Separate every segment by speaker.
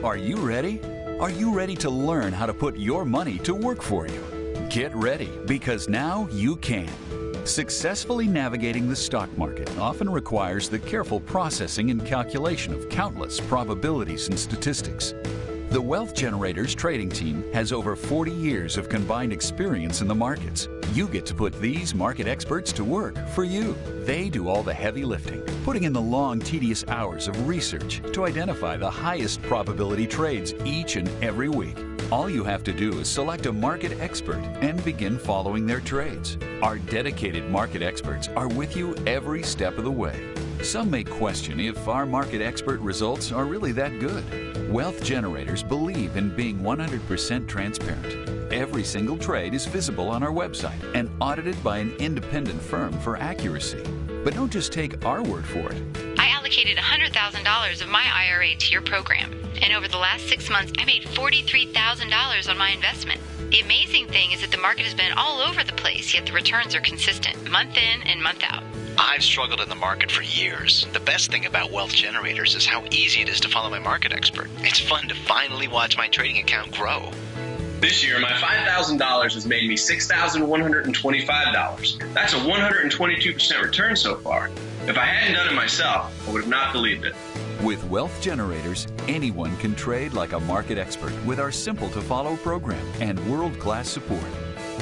Speaker 1: Are you ready? Are you ready to learn how to put your money to work for you? Get ready, because now you can. Successfully navigating the stock market often requires the careful processing and calculation of countless probabilities and statistics. The Wealth Generators trading team has over 40 years of combined experience in the markets. You get to put these market experts to work for you. They do all the heavy lifting, putting in the long, tedious hours of research to identify the highest probability trades each and every week. All you have to do is select a market expert and begin following their trades. Our dedicated market experts are with you every step of the way. Some may question if our market expert results are really that good. Wealth Generators believe in being 100% transparent. Every single trade is visible on our website and audited by an independent firm for accuracy. But don't just take our word for it.
Speaker 2: I allocated $100,000 of my IRA to your program, and over the last 6 months, I made $43,000 on my investment. The amazing thing is that the market has been all over the place, yet the returns are consistent, month in and month out.
Speaker 3: I've struggled in the market for years. The best thing about Wealth Generators is how easy it is to follow my market expert. It's fun to finally watch my trading account grow.
Speaker 4: This year, my $5,000 has made me $6,125. That's a 122% return so far. If I hadn't done it myself, I would have not believed it.
Speaker 1: With Wealth Generators, anyone can trade like a market expert with our simple-to-follow program and world-class support.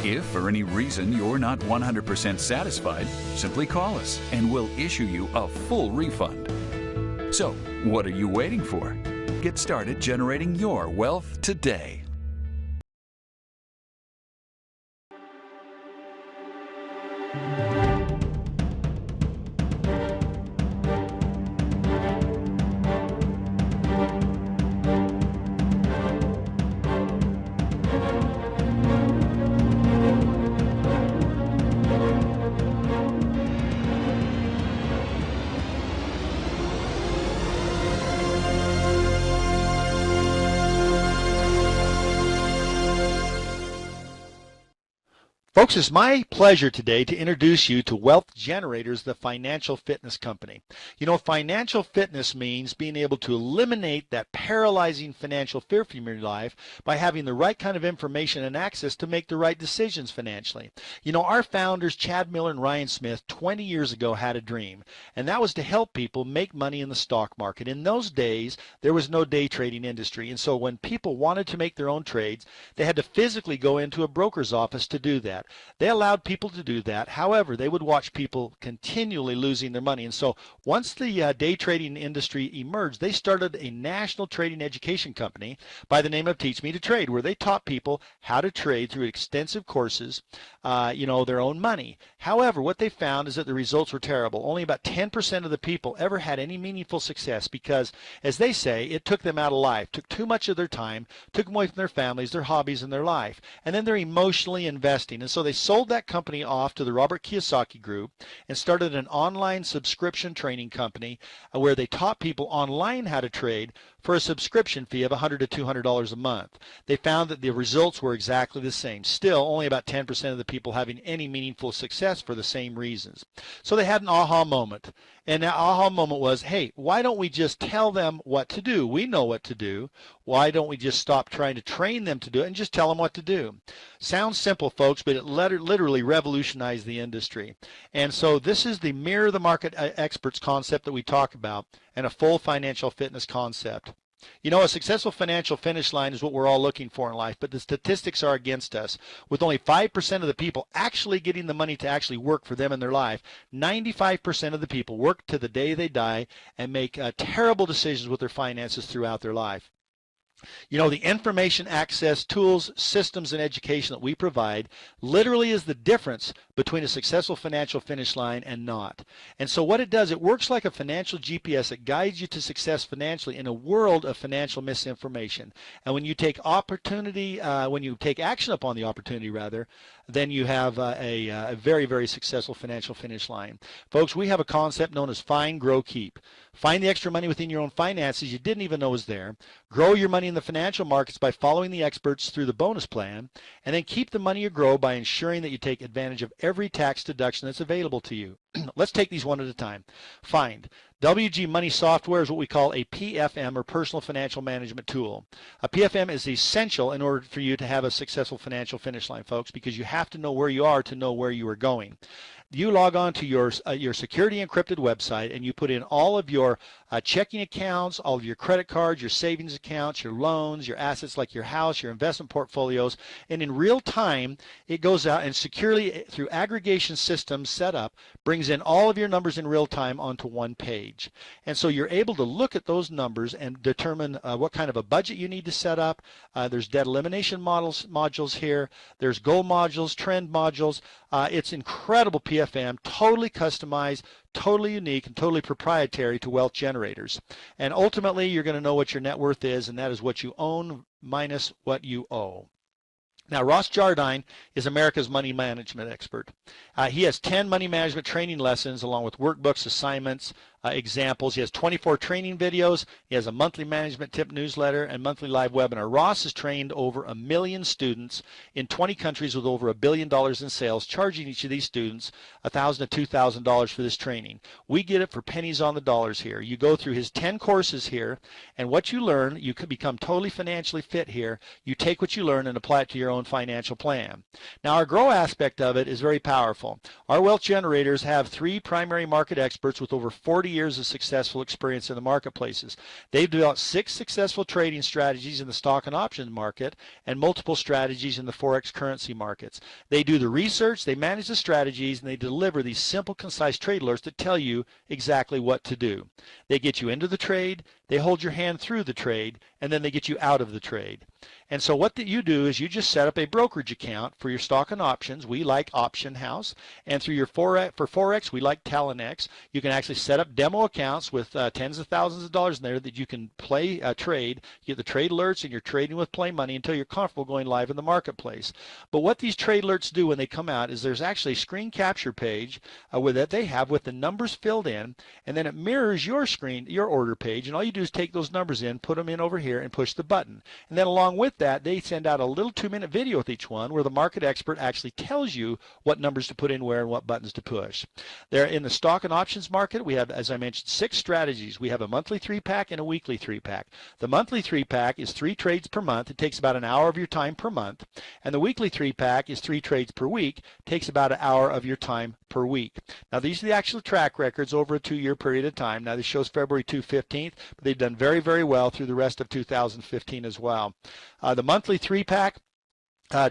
Speaker 1: If for any reason you're not 100% satisfied, simply call us and we'll issue you a full refund. So, what are you waiting for? Get started generating your wealth today.
Speaker 5: Folks, it's my pleasure today to introduce you to Wealth Generators, the financial fitness company. You know, financial fitness means being able to eliminate that paralyzing financial fear from your life by having the right kind of information and access to make the right decisions financially. You know, our founders, Chad Miller and Ryan Smith, 20 years ago had a dream, and that was to help people make money in the stock market. In those days, there was no day trading industry, and so when people wanted to make their own trades, they had to physically go into a broker's office to do that. They allowed people to do that. However, they would watch people continually losing their money. And so once the day trading industry emerged, they started a national trading education company by the name of Teach Me to Trade, where they taught people how to trade through extensive courses, their own money. However, what they found is that the results were terrible. Only about 10% of the people ever had any meaningful success because, as they say, it took them out of life, took too much of their time, took them away from their families, their hobbies, and their life. And then they're emotionally investing. And so they sold that company off to the Robert Kiyosaki Group and started an online subscription training company where they taught people online how to trade for a subscription fee of $100 to $200 a month. They found that the results were exactly the same. Still, only about 10% of the people having any meaningful success for the same reasons. So they had an aha moment. And that aha moment was, hey, why don't we just tell them what to do? We know what to do. Why don't we just stop trying to train them to do it and just tell them what to do? Sounds simple, folks, but it literally revolutionized the industry. And so this is the mirror the market experts concept that we talk about, and a full financial fitness concept. You know, a successful financial finish line is what we're all looking for in life, but the statistics are against us. With only 5% of the people actually getting the money to actually work for them in their life, 95% of the people work to the day they die and make terrible decisions with their finances throughout their life. You know, the information access, tools, systems, and education that we provide literally is the difference between a successful financial finish line and not. And so what it does, it works like a financial GPS that guides you to success financially in a world of financial misinformation. And when you take action upon the opportunity, then you have a very, very successful financial finish line. Folks, we have a concept known as find, grow, keep. Find the extra money within your own finances you didn't even know was there. Grow your money in in the financial markets by following the experts through the bonus plan, and then keep the money you grow by ensuring that you take advantage of every tax deduction that's available to you. Let's take these one at a time. Find. WG Money Software is what we call a PFM, or Personal Financial Management Tool. A PFM is essential in order for you to have a successful financial finish line, folks, because you have to know where you are to know where you are going. You log on to your security encrypted website, and you put in all of your checking accounts, all of your credit cards, your savings accounts, your loans, your assets like your house, your investment portfolios, and in real time it goes out and securely, through aggregation systems set up, brings in all of your numbers in real time onto one page. And so you're able to look at those numbers and determine what kind of a budget you need to set up. There's debt elimination modules here. There's goal modules, trend modules. It's incredible PFM, totally customized, totally unique, and totally proprietary to wealth generators. And ultimately, you're going to know what your net worth is, and that is what you own minus what you owe. Now, Ross Jardine is America's money management expert. He has 10 money management training lessons along with workbooks, assignments, examples. He has 24 training videos. He has a monthly management tip newsletter and monthly live webinar. Ross has trained over 1 million students in 20 countries with over $1 billion in sales, charging each of these students $1,000 to $2,000 for this training. We get it for pennies on the dollars here. You go through his 10 courses here, and what you learn, you can become totally financially fit here. You take what you learn and apply it to your own financial plan. Now, our grow aspect of it is very powerful. Our wealth generators have 3 primary market experts with over 40 years of successful experience in the marketplaces. They've developed 6 successful trading strategies in the stock and options market and multiple strategies in the Forex currency markets. They do the research, they manage the strategies, and they deliver these simple, concise trade alerts that tell you exactly what to do. They get you into the trade, they hold your hand through the trade, and then they get you out of the trade. And so what you do is you just set up a brokerage account for your stock and options. We like Option House. And through your Forex, we like Talonex. You can actually set up demo accounts with tens of thousands of dollars in there that you can play trade. You get the trade alerts, and you're trading with play money until you're comfortable going live in the marketplace. But what these trade alerts do when they come out is there's actually a screen capture page that they have with the numbers filled in, and then it mirrors your screen, your order page, and all you do is take those numbers in, put them in over here, and push the button. And then along with that, they send out a little 2-minute video with each one where the market expert actually tells you what numbers to put in where and what buttons to push. There in the stock and options market, we have, as I mentioned, 6 strategies. We have a monthly 3-pack and a weekly 3-pack. The monthly 3-pack is 3 trades per month. It takes about an hour of your time per month. And the weekly 3-pack is 3 trades per week. It takes about an hour of your time per week. Now, these are the actual track records over a 2-year period of time. Now, this shows February 2015, but they've done very, very well through the rest of 2015 as well. The monthly 3-pack,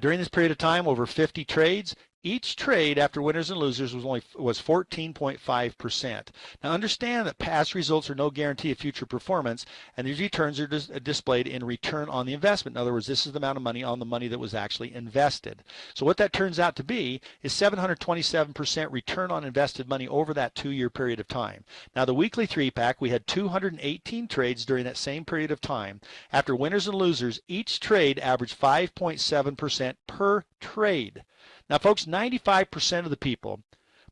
Speaker 5: during this period of time, over 50 trades. Each trade after winners and losers was 14.5%. Now understand that past results are no guarantee of future performance, and these returns are displayed in return on the investment. In other words, this is the amount of money on the money that was actually invested. So what that turns out to be is 727% return on invested money over that 2-year period of time. Now the weekly 3-pack, we had 218 trades during that same period of time. After winners and losers, each trade averaged 5.7% per trade. Now, folks, 95% of the people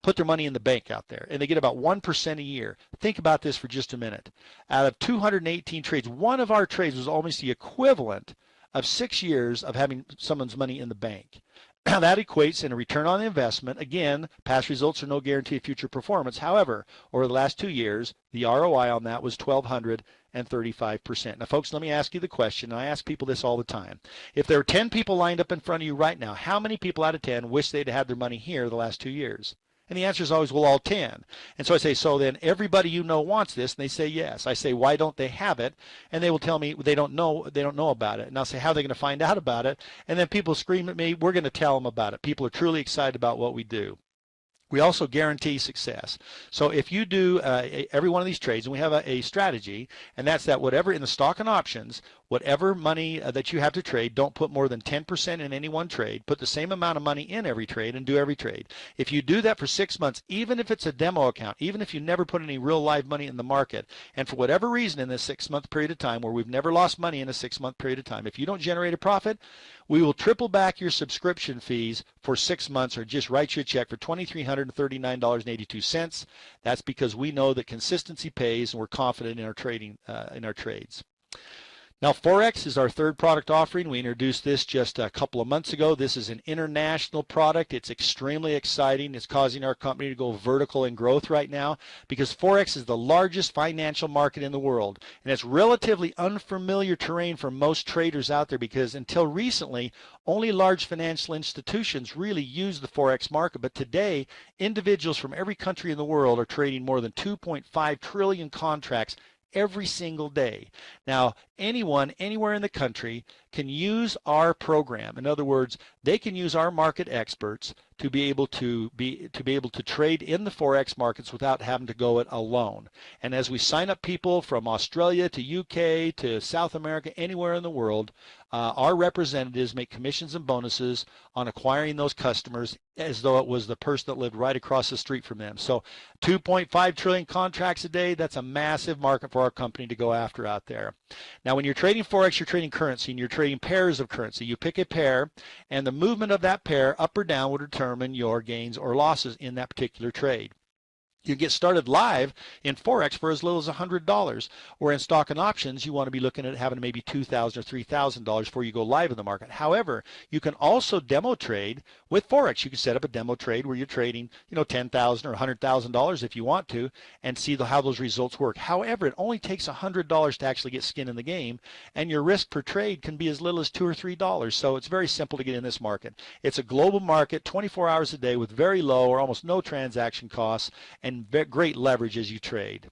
Speaker 5: put their money in the bank out there, and they get about 1% a year. Think about this for just a minute. Out of 218 trades, one of our trades was almost the equivalent of 6 years of having someone's money in the bank. That equates in a return on investment. Again, past results are no guarantee of future performance. However, over the last 2 years, the ROI on that was 1,235%. Now, folks, let me ask you the question, and I ask people this all the time. If there are 10 people lined up in front of you right now, how many people out of 10 wish they'd had their money here the last 2 years? And the answer is always, well, all 10. And so I say, so then everybody you know wants this, and they say yes. I say, why don't they have it? And they will tell me they don't know about it. And I'll say, how are they going to find out about it? And then people scream at me, we're going to tell them about it. People are truly excited about what we do. We also guarantee success. So if you do every one of these trades, and we have a strategy, and that's that whatever in the stock and options, whatever money that you have to trade, don't put more than 10% in any one trade. Put the same amount of money in every trade and do every trade. If you do that for 6 months, even if it's a demo account, even if you never put any real live money in the market, and for whatever reason in this 6-month period of time where we've never lost money in a 6-month period of time, if you don't generate a profit, we will triple back your subscription fees for 6 months or just write you a check for $2,339.82. That's because we know that consistency pays and we're confident in our trading, in our trades. Now, Forex is our third product offering. We introduced this just a couple of months ago. This is an international product. It's extremely exciting. It's causing our company to go vertical in growth right now because Forex is the largest financial market in the world. And it's relatively unfamiliar terrain for most traders out there because until recently, only large financial institutions really use the Forex market. But today, individuals from every country in the world are trading more than 2.5 trillion contracts every single day. Now, anyone, anywhere in the country can use our program. In other words, they can use our market experts to be able to trade in the Forex markets without having to go it alone. And as we sign up people from Australia to UK to South America, anywhere in the world, our representatives make commissions and bonuses on acquiring those customers as though it was the person that lived right across the street from them. So 2.5 trillion contracts a day, that's a massive market for our company to go after out there. Now, when you're trading Forex, you're trading currency and you're trading pairs of currency. You pick a pair and the movement of that pair up or down will determine your gains or losses in that particular trade. You get started live in Forex for as little as $100, or in stock and options, you want to be looking at having maybe $2,000 or $3,000 before you go live in the market. However, you can also demo trade with Forex. You can set up a demo trade where you're trading, $10,000 or $100,000 if you want to, and see how those results work. However, it only takes $100 to actually get skin in the game, and your risk per trade can be as little as $2 or $3. So it's very simple to get in this market. It's a global market, 24 hours a day with very low or almost no transaction costs, and great leverage as you trade.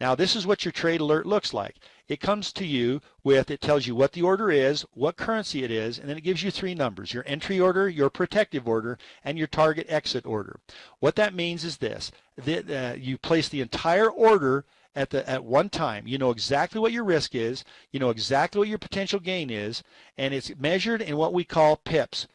Speaker 5: Now, this is what your trade alert looks like. It comes to you with, it tells you what the order is, what currency it is, and then it gives you three numbers: your entry order, your protective order, and your target exit order. What that means is this: you place the entire order at one time. You know exactly what your risk is, you know exactly what your potential gain is, and it's measured in what we call pips.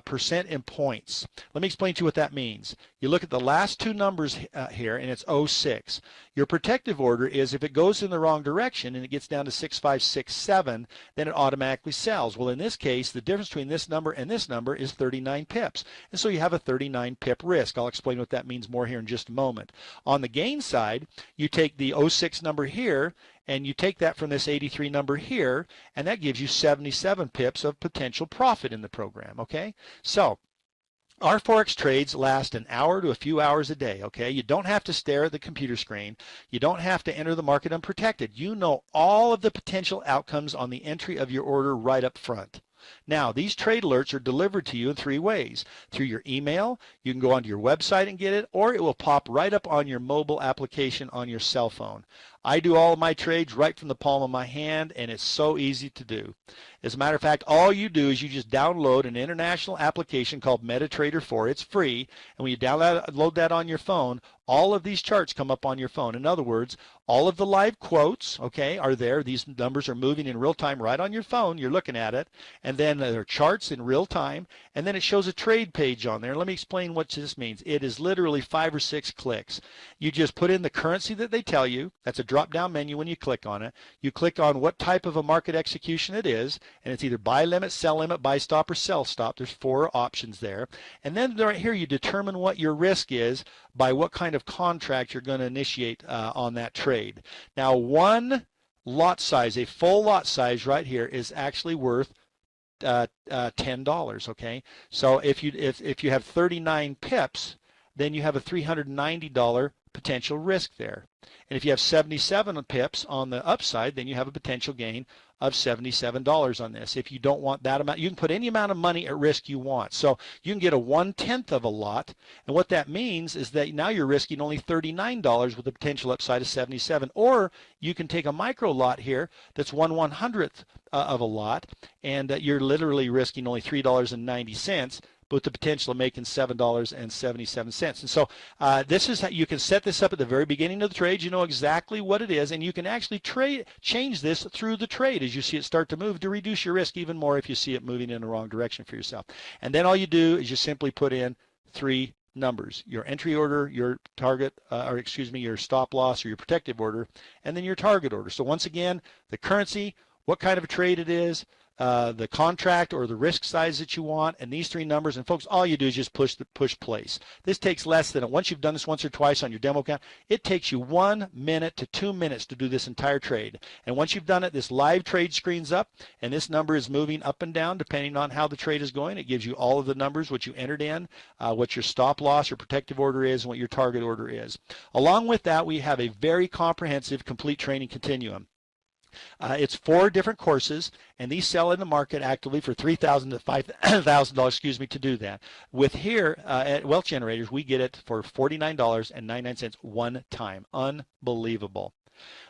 Speaker 5: Percent in points. Let me explain to you what that means. You look at the last two numbers here, and it's 06. Your protective order is if it goes in the wrong direction and it gets down to 6567, then it automatically sells. Well, in this case, the difference between this number and this number is 39 pips. And so you have a 39 pip risk. I'll explain what that means more here in just a moment. On the gain side, you take the 06 number here, and you take that from this 83 number here, and that gives you 77 pips of potential profit in the program, okay? So our Forex trades last an hour to a few hours a day, okay? You don't have to stare at the computer screen. You don't have to enter the market unprotected. You know all of the potential outcomes on the entry of your order right up front. Now, these trade alerts are delivered to you in three ways. Through your email, you can go onto your website and get it, or it will pop right up on your mobile application on your cell phone. I do all of my trades right from the palm of my hand, and it's so easy to do. As a matter of fact, all you do is you just download an international application called MetaTrader 4. It's free, and when you download that on your phone, all of these charts come up on your phone. In other words, all of the live quotes, okay, are there. These numbers are moving in real time right on your phone. You're looking at it, and then there are charts in real time, and then it shows a trade page on there. Let me explain what this means. It is literally 5 or 6 clicks. You just put in the currency that they tell you. That's a drop-down menu when you click on it. You click on what type of a market execution it is, and it's either buy limit, sell limit, buy stop, or sell stop. There's 4 options there. And then right here you determine what your risk is by what kind of contract you're going to initiate on that trade. Now, one lot size, a full lot size right here, is actually worth $10, okay? So if you have 39 pips, then you have a $390 potential risk there. And if you have 77 pips on the upside, then you have a potential gain of $77 on this. If you don't want that amount, you can put any amount of money at risk you want. So you can get a 1/10 of a lot, and what that means is that now you're risking only $39 with a potential upside of 77. Or you can take a micro lot here that's 1/100th of a lot, and you're literally risking only $3.90. But the potential of making $7.77. And so this is how you can set this up at the very beginning of the trade. You know exactly what it is, and you can actually change this through the trade as you see it start to move to reduce your risk even more if you see it moving in the wrong direction for yourself. And then all you do is you simply put in 3 numbers: your entry order, your target, your stop loss or your protective order, and then your target order. So once again, the currency, what kind of a trade it is, the contract or the risk size that you want, and these three numbers. And folks, all you do is just push place. This takes less than, once you've done this once or twice on your demo account, it takes you 1 minute to 2 minutes to do this entire trade. And once you've done it, this live trade screens up, and this number is moving up and down depending on how the trade is going. It gives you all of the numbers, what you entered in, what your stop loss or protective order is, and what your target order is. Along with that, we have a very comprehensive, complete training continuum. It's 4 different courses, and these sell in the market actively for $3,000 to $5,000, to do that. With here at Wealth Generators, we get it for $49.99 one time. Unbelievable.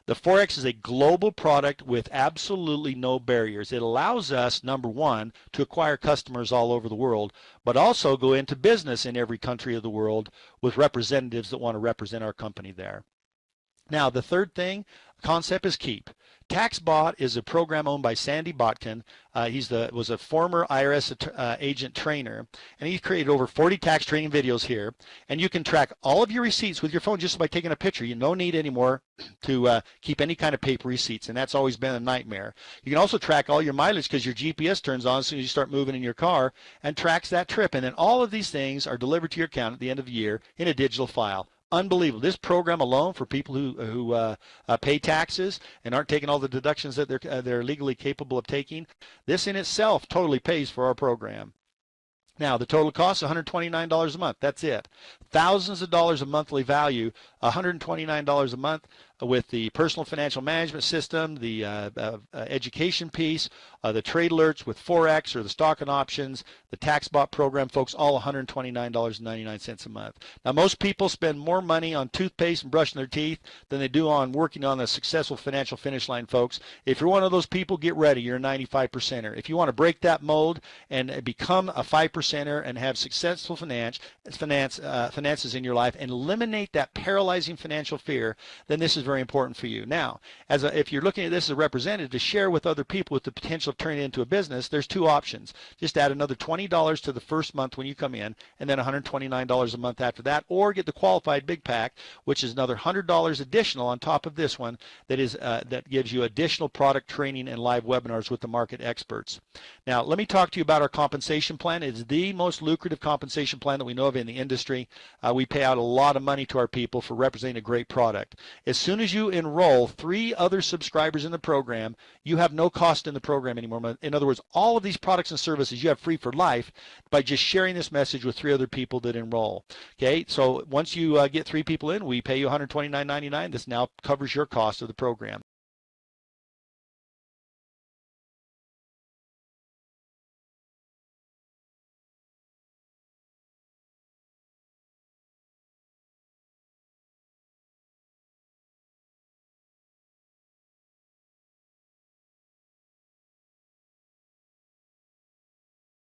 Speaker 5: The Forex is a global product with absolutely no barriers. It allows us, number one, to acquire customers all over the world, but also go into business in every country of the world with representatives that want to represent our company there. Now, the third concept is KEEP. TaxBot is a program owned by Sandy Botkin. He was a former IRS agent trainer, and he's created over 40 tax training videos here. And you can track all of your receipts with your phone just by taking a picture. You don't need anymore to keep any kind of paper receipts, and that's always been a nightmare. You can also track all your mileage because your GPS turns on as soon as you start moving in your car and tracks that trip. And then all of these things are delivered to your account at the end of the year in a digital file. Unbelievable. This program alone for people who pay taxes and aren't taking all the deductions that they're legally capable of taking, this in itself totally pays for our program. Now, the total cost is $129 a month. That's it. Thousands of dollars of monthly value, $129 a month with the personal financial management system, the education piece, the trade alerts with Forex or the stock and options, the TaxBot program, folks, all $129.99 a month. Now, most people spend more money on toothpaste and brushing their teeth than they do on working on a successful financial finish line, folks. If you're one of those people, get ready. You're a 95%er. If you want to break that mold and become a 5%er and have successful finances in your life and eliminate that paralyzing financial fear, then this is very important for you. Now, if you're looking at this as a representative to share with other people with the potential of turning it into a business, there's 2 options. Just add another $20 to the first month when you come in, and then $129 a month after that, or get the qualified big pack, which is another $100 additional on top of this one that gives you additional product training and live webinars with the market experts. Now, let me talk to you about our compensation plan. It's the most lucrative compensation plan that we know of in the industry. We pay out a lot of money to our people for representing a great product. As soon as you enroll 3 other subscribers in the program, you have no cost in the program anymore. In other words, all of these products and services you have free for life by just sharing this message with 3 other people that enroll. Okay, so once you get 3 people in, we pay you $129.99. This now covers your cost of the program.